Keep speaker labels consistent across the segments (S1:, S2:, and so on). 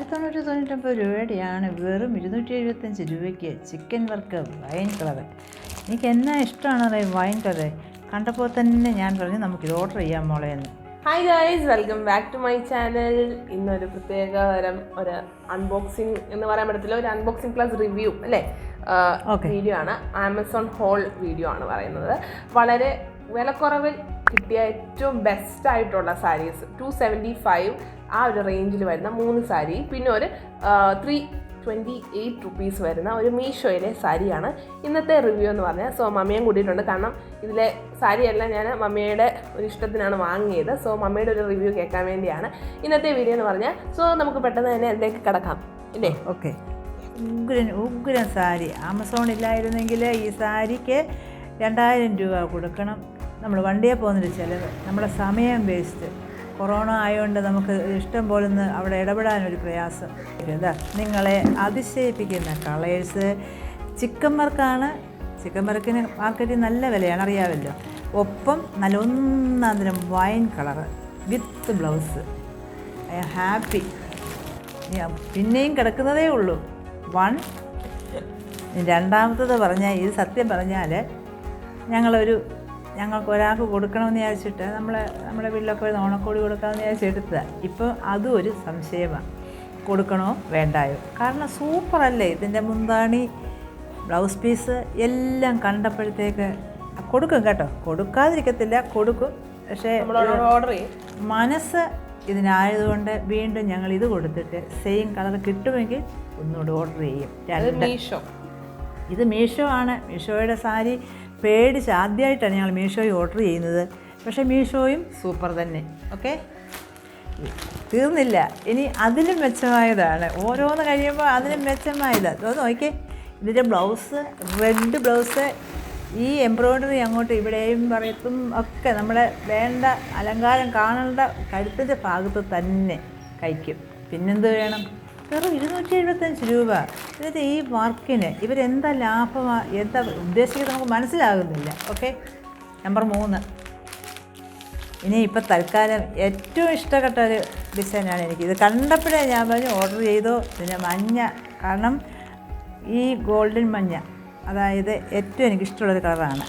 S1: 1999 രൂപയുടെയാണ് വെറും 275 രൂപയ്ക്ക് chicken work wine colour. എനിക്ക് എന്നാ ഇഷ്ടമാണ് വൈൻ കളർ. കണ്ടപ്പോൾ തന്നെ ഞാൻ പറഞ്ഞു നമുക്കിത് ഓർഡർ ചെയ്യാം മോളെ എന്ന്.
S2: Hi guys, welcome back to my channel. ഇന്നൊരു പ്രത്യേകതരം ഒരു അൺബോക്സിങ് എന്ന് പറയാൻ പറ്റത്തില്ല, ഒരു അൺബോക്സിങ് പ്ലസ് റിവ്യൂ അല്ലേ വീഡിയോ ആണ്. ആമസോൺ ഹോൾ വീഡിയോ ആണ് പറയുന്നത്. വളരെ വിലക്കുറവിൽ കിട്ടിയ ഏറ്റവും ബെസ്റ്റ് ആയിട്ടുള്ള സാരീസ് 275 ആ ഒരു റേഞ്ചിൽ വരുന്ന 3 സാരി, പിന്നെ ഒരു 328 റുപ്പീസ് വരുന്ന ഒരു മീഷോയിലെ സാരിയാണ് ഇന്നത്തെ റിവ്യൂ എന്ന് പറഞ്ഞാൽ. സോ മമ്മിയും കൂട്ടിയിട്ടുണ്ട്, കാരണം ഇതിലെ സാരിയെല്ലാം ഞാൻ മമ്മിയുടെ ഒരു ഇഷ്ടത്തിനാണ് വാങ്ങിയത്. സോ മമ്മിയുടെ ഒരു റിവ്യൂ കേൾക്കാൻ വേണ്ടിയാണ് ഇന്നത്തെ വീഡിയോ എന്ന് പറഞ്ഞാൽ. സോ നമുക്ക് പെട്ടെന്ന് തന്നെ അതിലേക്ക് കിടക്കാം ഇല്ലേ?
S1: ഓക്കെ. ഉഗ്രൻ സാരി. ആമസോൺ ഇല്ലായിരുന്നെങ്കിൽ ഈ സാരിക്ക് 2000 രൂപ കൊടുക്കണം. നമ്മൾ വണ്ടിയെ പോകുന്നൊരു ചിലവ്, നമ്മുടെ സമയം വേസ്റ്റ്. കൊറോണ ആയതുകൊണ്ട് നമുക്ക് ഇഷ്ടം പോലെ ഒന്ന് അവിടെ ഇടപെടാനൊരു പ്രയാസം. ഇതാ നിങ്ങളെ അതിശയിപ്പിക്കുന്ന കളേഴ്സ്. ചിക്കൻ വർക്കാണ്. ചിക്കൻ വർക്കിന് മാർക്കറ്റിൽ നല്ല വിലയാണ്, അറിയാമല്ലോ. ഒപ്പം നല്ല ഒന്നാന്തരം wine colour with blouse. I am happy. പിന്നെയും കിടക്കുന്നതേ ഉള്ളൂ. രണ്ടാമത്തത് പറഞ്ഞാൽ, ഇത് സത്യം പറഞ്ഞാൽ ഞങ്ങൾക്ക് ഒരാൾക്ക് കൊടുക്കണമെന്ന് വിചാരിച്ചിട്ട് നമ്മുടെ വീട്ടിലൊക്കെ ഒരു ഓണക്കോടി കൊടുക്കാമെന്ന് വിചാരിച്ചെടുത്തതാണ്. ഇപ്പോൾ അതും ഒരു സംശയമാണ്, കൊടുക്കണോ വേണ്ടായോ. കാരണം സൂപ്പറല്ലേ ഇതിൻ്റെ മുന്താണി, ബ്ലൗസ് പീസ് എല്ലാം കണ്ടപ്പോഴത്തേക്ക് കൊടുക്കും കേട്ടോ. കൊടുക്കാതിരിക്കത്തില്ല, കൊടുക്കും. പക്ഷേ
S2: ഓർഡർ ചെയ്യും. മനസ്സ്
S1: ഇതിനായതുകൊണ്ട് വീണ്ടും ഞങ്ങൾ ഇത് കൊടുത്തിട്ട് സെയിം കളർ കിട്ടുമെങ്കിൽ ഒന്നുകൂടി ഓർഡർ ചെയ്യും. ഇത് മീഷോ ആണ്. മീഷോയുടെ സാരി പേടിച്ച് ആദ്യമായിട്ടാണ് ഞങ്ങൾ മീഷോയിൽ ഓർഡർ ചെയ്യുന്നത്. പക്ഷേ മീഷോയും സൂപ്പർ തന്നെ. ഓക്കെ, തീർന്നില്ല. ഇനി അതിലും മെച്ചമായതാണ്. ഓരോന്ന് കഴിയുമ്പോൾ അതിലും മെച്ചമായതാണ്. അത് നോക്കിയേ, ഇതിൻ്റെ ബ്ലൗസ് റെഡ് ബ്ലൗസ്. ഈ എംബ്രോയ്ഡറി അങ്ങോട്ട് ഇവിടെയും പറയത്തും ഒക്കെ നമ്മുടെ വേണ്ട അലങ്കാരം കാണേണ്ട കഴുത്തിൻ്റെ ഭാഗത്ത് തന്നെ കഴിക്കും. പിന്നെന്ത് വേണം? വെറും 275 രൂപ. എന്നിട്ട് ഈ വർക്കിന് ഇവരെന്താ ലാഭമാണ്, എന്താ ഉദ്ദേശിക്കുന്നത് നമുക്ക് മനസ്സിലാകുന്നില്ല. Okay, number 3. ഇനി ഇപ്പം തൽക്കാലം ഏറ്റവും ഇഷ്ടപ്പെട്ട ഒരു ഡിസൈനാണ് എനിക്ക്. ഇത് കണ്ടപ്പോഴേ ഞാൻ പറഞ്ഞു ഓർഡർ ചെയ്തോ. പിന്നെ മഞ്ഞ, കാരണം ഈ ഗോൾഡൻ മഞ്ഞ, അതായത് ഏറ്റവും എനിക്കിഷ്ടമുള്ളൊരു കളറാണ്.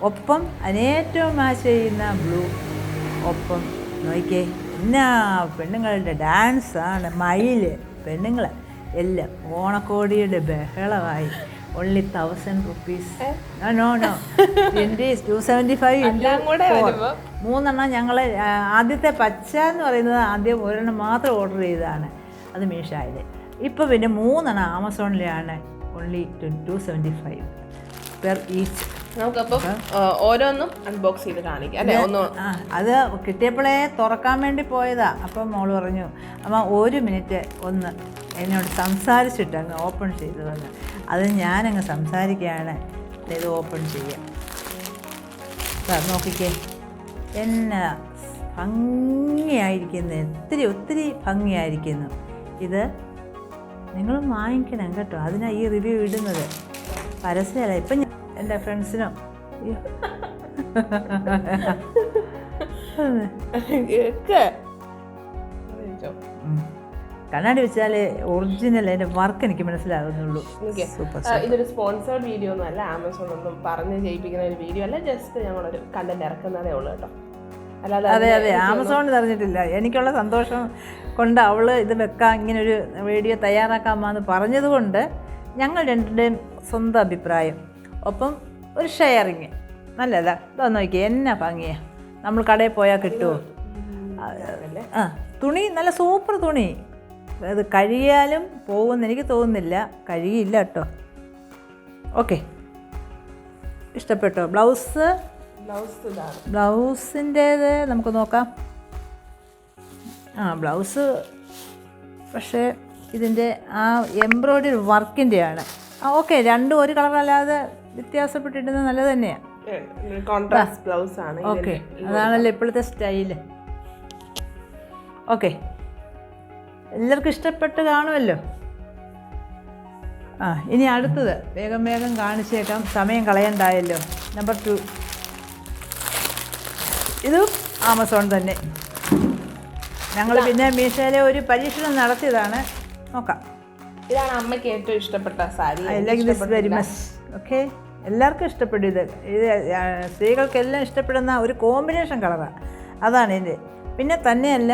S1: ഒപ്പം അതിനേറ്റവും മാച്ച് ചെയ്യുന്ന ബ്ലൂ. ഒപ്പം നോക്കിയേ, എന്നാ പെണ്ണുങ്ങളുടെ ഡാൻസാണ്. മയിൽ പെണ്ണുങ്ങൾ എല്ലാം ഓണക്കോടിയുടെ ബഹളമായി. Only 1000 rupees. നോ 275. 3 ഞങ്ങൾ ആദ്യത്തെ പച്ച എന്ന് പറയുന്നത് ആദ്യം ഒരെണ്ണം മാത്രം ഓർഡർ ചെയ്തതാണ്, അത് മീഷോയിൽ. ഇപ്പോൾ പിന്നെ 3 ആമസോണിലാണ്. Only 275 per each.
S2: നമുക്കപ്പം ഓരോന്നും അൺബോക്സ് ചെയ്ത് കാണിക്കാം അല്ലേ?
S1: അത് കിട്ടിയപ്പോഴേ തുറക്കാൻ വേണ്ടി പോയതാ. അപ്പം മോള് പറഞ്ഞു, അമ്മ 1 മിനിറ്റ് ഒന്ന് എന്നോട് സംസാരിച്ചിട്ട് അങ്ങ് ഓപ്പൺ ചെയ്തു വന്ന്. അത് ഞാനങ്ങ് സംസാരിക്കുകയാണ്. ഇത് ഓപ്പൺ ചെയ്യാം. നോക്കിക്കേ, എന്നാ ഭംഗിയായിരിക്കുന്നു. ഒത്തിരി ഭംഗിയായിരിക്കുന്നു. ഇത് നിങ്ങളും വാങ്ങിക്കണം കേട്ടോ. അതിനാണ് ഈ റിവ്യൂ ഇടുന്നത്, പരസ്യമല്ല. ഇപ്പം എൻ്റെ ഫ്രണ്ട്സിനോ കണ്ണാടി വെച്ചാൽ ഒറിജിനൽ അതിൻ്റെ വർക്ക് എനിക്ക് മനസ്സിലാകുന്നുള്ളൂ.
S2: ഇതൊരു സ്പോൺസേർഡ് വീഡിയോ ഒന്നും അല്ല, ആമസോൺ ഒന്നും പറഞ്ഞ് ചെയ്യിപ്പിക്കുന്ന ഒരു വീഡിയോ അല്ല. ജസ്റ്റ് ഞങ്ങളൊരു കണ്ടന്റ് ഇറക്കുന്നതേ ഉള്ളൂ കേട്ടോ.
S1: അതെ, ആമസോൺ അറിഞ്ഞിട്ടില്ല. എനിക്കുള്ള സന്തോഷം കൊണ്ട് അവൾ ഇത് വെക്കാൻ, ഇങ്ങനൊരു വീഡിയോ തയ്യാറാക്കാമെന്ന് പറഞ്ഞതുകൊണ്ട് ഞങ്ങൾ രണ്ടുടെയും സ്വന്തം അഭിപ്രായം, ഒപ്പം ഒരു ഷെയറിങ് നല്ലതാ. ഇതാ നോക്കിയേ, എന്നാ ഭംഗിയാ. നമ്മൾ കടയിൽ പോയാൽ കിട്ടുമോ? തുണി നല്ല സൂപ്പർ തുണി. അത് കഴിയാലും പോകുമെന്ന് എനിക്ക് തോന്നുന്നില്ല. കഴിയില്ല കേട്ടോ. ഓക്കെ, ഇഷ്ടപ്പെട്ടോ? ബ്ലൗസിൻ്റേത് നമുക്ക് നോക്കാം. ബ്ലൗസ് പക്ഷേ ഇതിൻ്റെ ആ എംബ്രോയ്ഡറി വർക്കിൻ്റെയാണ്. ഓക്കെ, രണ്ടും ഒരു കളറല്ലാതെ വ്യത്യാസപ്പെട്ടിട്ടുന്നത് നല്ലത് തന്നെയാണ്.
S2: കോൺട്രാസ്റ്റ് ബ്ലൗസ് ആണ്.
S1: ഓക്കെ, അതാണല്ലോ ഇപ്പോഴത്തെ സ്റ്റൈല്. ഓക്കെ, എല്ലാവർക്കും ഇഷ്ടപ്പെട്ട് കാണുമല്ലോ. ഇനി അടുത്തത് വേഗം കാണിച്ചേക്കാം, സമയം കളയണ്ടായല്ലോ. നമ്പർ 2. ഇതും ആമസോൺ തന്നെ. ഞങ്ങൾ പിന്നെ മീഷോയിലെ ഒരു പരീക്ഷണം നടത്തിയതാണ്. നോക്കാം.
S2: ഇതാണ് അമ്മയ്ക്ക് ഏറ്റവും ഇഷ്ടപ്പെട്ട sari.
S1: I like this very much. Okay, എല്ലാവർക്കും ഇഷ്ടപ്പെടും ഇത്. സ്ത്രീകൾക്കെല്ലാം ഇഷ്ടപ്പെടുന്ന ഒരു കോമ്പിനേഷൻ കളറാണ്. അതാണ് ഇതിൻ്റെ. പിന്നെ തന്നെയല്ല,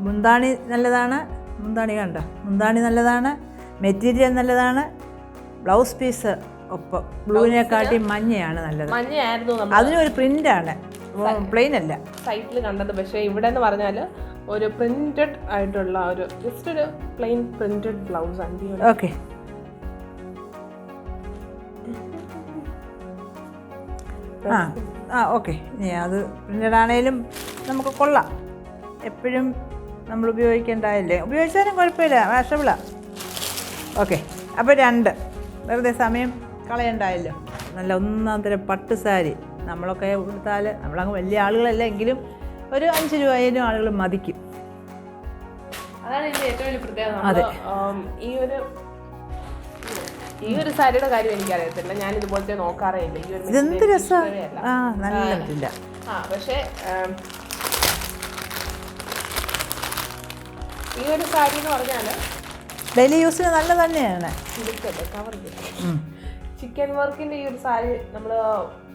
S1: മുന്താണി നല്ലതാണ്. മുന്താണി കണ്ടോ, മുന്താണി നല്ലതാണ്, മെറ്റീരിയൽ നല്ലതാണ്. ബ്ലൗസ് പീസ് ഒപ്പം ബ്ലൂവിനെക്കാട്ടി മഞ്ഞയാണ് നല്ലത്.
S2: മഞ്ഞയായിരുന്നു
S1: അതിനൊരു പ്രിൻ്റാണ്, പ്ലെയിൻ അല്ല.
S2: സൈറ്റിൽ കണ്ടത്. പക്ഷേ ഇവിടെ എന്ന് പറഞ്ഞാൽ ഒരു പ്രിന്റഡ് ആയിട്ടുള്ള ഒരു ജസ്റ്റ് ഒരു പ്ലെയിൻ പ്രിന്റഡ് ബ്ലൗസ് ആണ്.
S1: Okay, okay. ഇനി അത് പ്രിന്റഡ് ആണെങ്കിലും നമുക്ക് കൊള്ളാം. എപ്പോഴും നമ്മൾ ഉപയോഗിക്കേണ്ടതല്ലേ, ഉപയോഗിച്ചാലും കുഴപ്പമില്ല, വാഷബിളാണ്. ഓക്കെ, അപ്പോൾ 2 വെറുതെ സമയം കളയണ്ടായല്ലോ. നല്ല ഒന്നാം തരം പട്ട് സാരി നമ്മളൊക്കെ കൊടുത്താൽ, നമ്മളങ്ങ് വലിയ ആളുകളല്ല എങ്കിലും ഒരു 5 രൂപയിലും ആളുകൾ മതിക്കും.
S2: അതാണ് ഇതിന്റെ ഏറ്റവും വലിയ പ്രത്യേകത. ഈ ഒരു സാരിയുടെ കാര്യം എനിക്കറിയത്തില്ല, ഞാൻ ഇതുപോലത്തെ നോക്കാറേ ഇല്ല.
S1: ഇതെന്ത് രസമാണ്, നല്ല.
S2: പക്ഷേ ഈ ഒരു സാരി എന്ന് പറഞ്ഞാൽ
S1: ഡെയിലി യൂസിന് നല്ല തന്നെയാണ്.
S2: ചിക്കൻ വർക്കിന്റെ ഈ ഒരു സാരി നമ്മൾ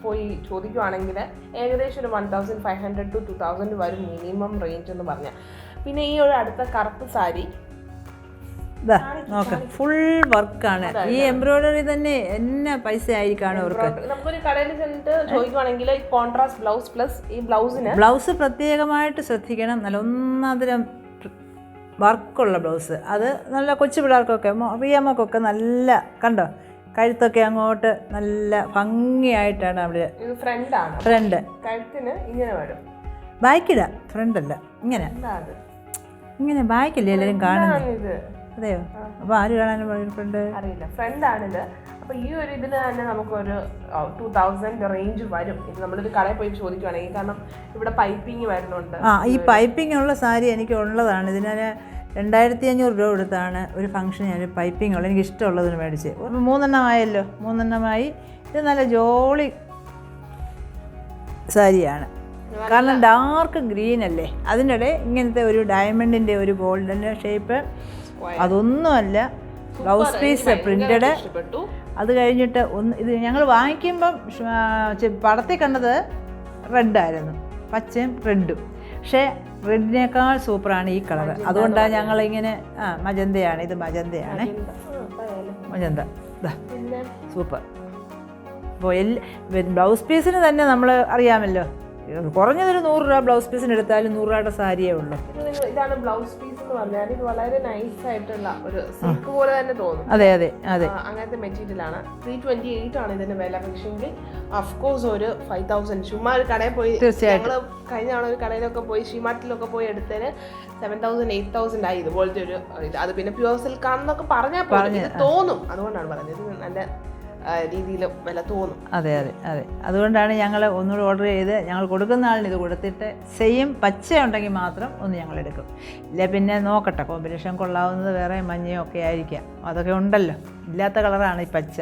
S2: പോയി ചോദിക്കുവാണെങ്കിൽ ഏകദേശം ഒരു 1500 to 2000 വരും മിനിമം റേഞ്ച് എന്ന് പറഞ്ഞാൽ. പിന്നെ ഈ ഒരു അടുത്ത കറുപ്പ് സാരി
S1: നോക്കാം, ഫുൾ വർക്കാണ്. ഈ എംബ്രോയിഡറി തന്നെ എന്നാ പൈസ ആയിരിക്കാണ് അവർക്ക്.
S2: നമുക്കൊരു കടയിൽ ചെന്നിട്ട് ചോദിക്കുവാണെങ്കിൽ കോൺട്രാസ്റ്റ് ബ്ലൗസ് പ്ലസ് ഈ
S1: ബ്ലൗസ് പ്രത്യേകമായിട്ട് ശ്രദ്ധിക്കണം. നല്ല ഒന്നാന്തരം വർക്കുള്ള ബ്ലൗസ്. അത് നല്ല കൊച്ചു പിള്ളേർക്കൊക്കെ, റിയമ്മക്കൊക്കെ നല്ല കണ്ടോ, കഴുത്തൊക്കെ അങ്ങോട്ട് നല്ല ഭംഗിയായിട്ടാണ് അവിടെ. ഫ്രണ്ട്
S2: കഴുത്തിന് ഇങ്ങനെ വരും,
S1: ബാക്കിടാ, ഫ്രണ്ടല്ല, ഇങ്ങനെ ഇങ്ങനെ ബാക്കില്ലേ എല്ലാവരും കാണുന്നത്. അതെയോ? അപ്പോൾ ആര് കാണാനും ഫ്രണ്ട്
S2: അറിയില്ല, ഫ്രണ്ടാണിത്. അപ്പോൾ ഈ ഒരു ഇതിന് തന്നെ നമുക്കൊരു 2000 റേഞ്ച് വരും. ഇത് നമ്മളൊരു കടയിൽ പോയി ചോദിക്കുവാണെങ്കിൽ, കാരണം ഇവിടെ പൈപ്പിംഗ് വരുന്നുണ്ട്.
S1: ഈ പൈപ്പിംഗ് ഉള്ള സാരി എനിക്ക് ഉള്ളതാണ്. ഇതിന് 2500 രൂപ കൊടുത്താണ് ഒരു ഫംഗ്ഷൻ ഞാൻ പൈപ്പിംഗ് ഉള്ള എനിക്ക് ഇഷ്ടമുള്ളതിന് മേടിച്ച്. 3 എണ്ണമായല്ലോ, 3 എണ്ണമായി. ഇത് നല്ല ജോളി സാരിയാണ്, കാരണം ഡാർക്ക് ഗ്രീൻ അല്ലേ, അതിൻ്റെ ഇടയിൽ ഇങ്ങനത്തെ ഒരു ഡയമണ്ടിൻ്റെ ഒരു ഗോൾഡൻ്റെ ഷേപ്പ്. അതൊന്നുമല്ല, ബ്ലൗസ് പീസ് പ്രിൻ്റഡ്. അത് കഴിഞ്ഞിട്ട് ഇത് ഞങ്ങൾ വാങ്ങിക്കുമ്പം പടത്തിൽ കണ്ടത് റെഡായിരുന്നു, പച്ചയും റെഡും. പക്ഷേ റെഡിനേക്കാൾ സൂപ്പറാണ് ഈ കളർ. അതുകൊണ്ടാണ് ഞങ്ങളിങ്ങനെ മജന്തയാണ്, ഇത് മജന്തയാണ്, മജന്ത സൂപ്പർ. അപ്പോൾ ബ്ലൗസ് പീസിന് തന്നെ നമ്മൾ അറിയാമല്ലോ, കുറഞ്ഞതൊരു 100 രൂപ ബ്ലൗസ് പീസിന് എടുത്താലും 100 രൂപയുടെ സാരിയേ ഉള്ളൂ.
S2: ഇതാണ് ബ്ലൗസ് പീസ് എന്ന് പറഞ്ഞാൽ ഇത് വളരെ നൈസ് ആയിട്ടുള്ള ഒരു സിൽക്ക് പോലെ തന്നെ തോന്നും.
S1: അതെ അതെ അതെ,
S2: അങ്ങനത്തെ മെറ്റീരിയൽ ആണ്. 328 ആണ് ഇതിന്റെ വില. പക്ഷെങ്കിൽ അഫ്കോഴ്സ് ഒരു 5000 ചുമ്മാ ഒരു കടയിൽ പോയി, ഞങ്ങൾ കഴിഞ്ഞ തവണ ഒരു കടയിലൊക്കെ പോയി ഷിമാർട്ടിലൊക്കെ പോയി എടുത്തതിന് 7000 8000 ആയി ഇതുപോലത്തെ ഒരു ഇത്. അത് പിന്നെ പ്യുവർ സിൽക്ക് ആണെന്നൊക്കെ പറഞ്ഞാൽ തോന്നും, അതുകൊണ്ടാണ് പറഞ്ഞത്. ഇത് നല്ല രീതിയിൽ വില തോന്നും.
S1: അതെ അതെ അതെ, അതുകൊണ്ടാണ് ഞങ്ങൾ ഒന്നുകൂടി ഓർഡർ ചെയ്ത് ഞങ്ങൾ കൊടുക്കുന്ന ആളിന് ഇത് കൊടുത്തിട്ട് സെയിം പച്ച ഉണ്ടെങ്കിൽ മാത്രം ഒന്ന് ഞങ്ങൾ എടുക്കും. ഇല്ല പിന്നെ നോക്കട്ടെ, കോമ്പിനേഷൻ കൊള്ളാവുന്നത് വേറെ മഞ്ഞയോ ഒക്കെ ആയിരിക്കാം, അതൊക്കെ ഉണ്ടല്ലോ. ഇല്ലാത്ത കളറാണ് ഈ പച്ച.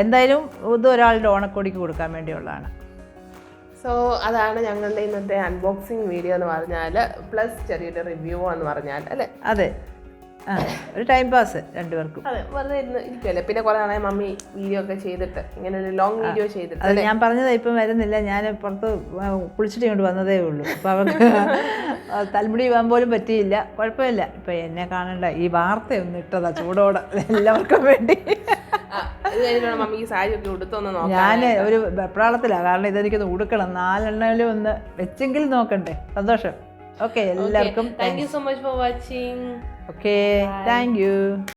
S1: എന്തായാലും ഇത് ഒരാളുടെ ഓണക്കോടിക്ക് കൊടുക്കാൻ വേണ്ടിയുള്ളതാണ്.
S2: സോ അതാണ് ഞങ്ങളുടെ ഇന്നത്തെ അൺബോക്സിങ് വീഡിയോ എന്ന് പറഞ്ഞാൽ, പ്ലസ് ചെറിയൊരു റിവ്യൂ എന്ന് പറഞ്ഞാൽ അല്ലേ.
S1: അതെ, ഒരു ടൈം പാസ് രണ്ടുപേർക്കും.
S2: അതെ, വെറുതെ ഇരിക്കുമല്ലേ. പിന്നെ കുറേ നാളെ മമ്മി വീഡിയോ ഒക്കെ ചെയ്തിട്ട്, ഇങ്ങനെ ഒരു ലോങ് വീഡിയോ ചെയ്തിട്ട്.
S1: അത് ഞാൻ പറഞ്ഞത് ഇപ്പം വരുന്നില്ല, ഞാൻ പുറത്ത് കുളിച്ചിട്ട് ഇങ്ങോട്ട് വന്നതേ ഉള്ളൂ. അപ്പോൾ അവർക്ക് തലമുടി പോകാൻ പോലും പറ്റിയില്ല. കുഴപ്പമില്ല, ഇപ്പം എന്നെ കാണണ്ട, ഈ വാർത്തയൊന്നും ഇട്ടതാ ചൂടോടെ എല്ലാവർക്കും വേണ്ടി.
S2: മമ്മി ഈ സാരി ഒക്കെ ഉടുത്തൊന്ന് നോക്കാം.
S1: ഞാൻ ഒരു വെപ്രാളത്തിലാണ്, കാരണം ഇതെനിക്കൊന്ന് ഉടുക്കണം. 4 എണ്ണയിലും ഒന്ന് വെച്ചെങ്കിലും നോക്കണ്ടേ. സന്തോഷം. ഓക്കെ, എല്ലാവർക്കും
S2: thank you so much for watching.
S1: Okay, thank you.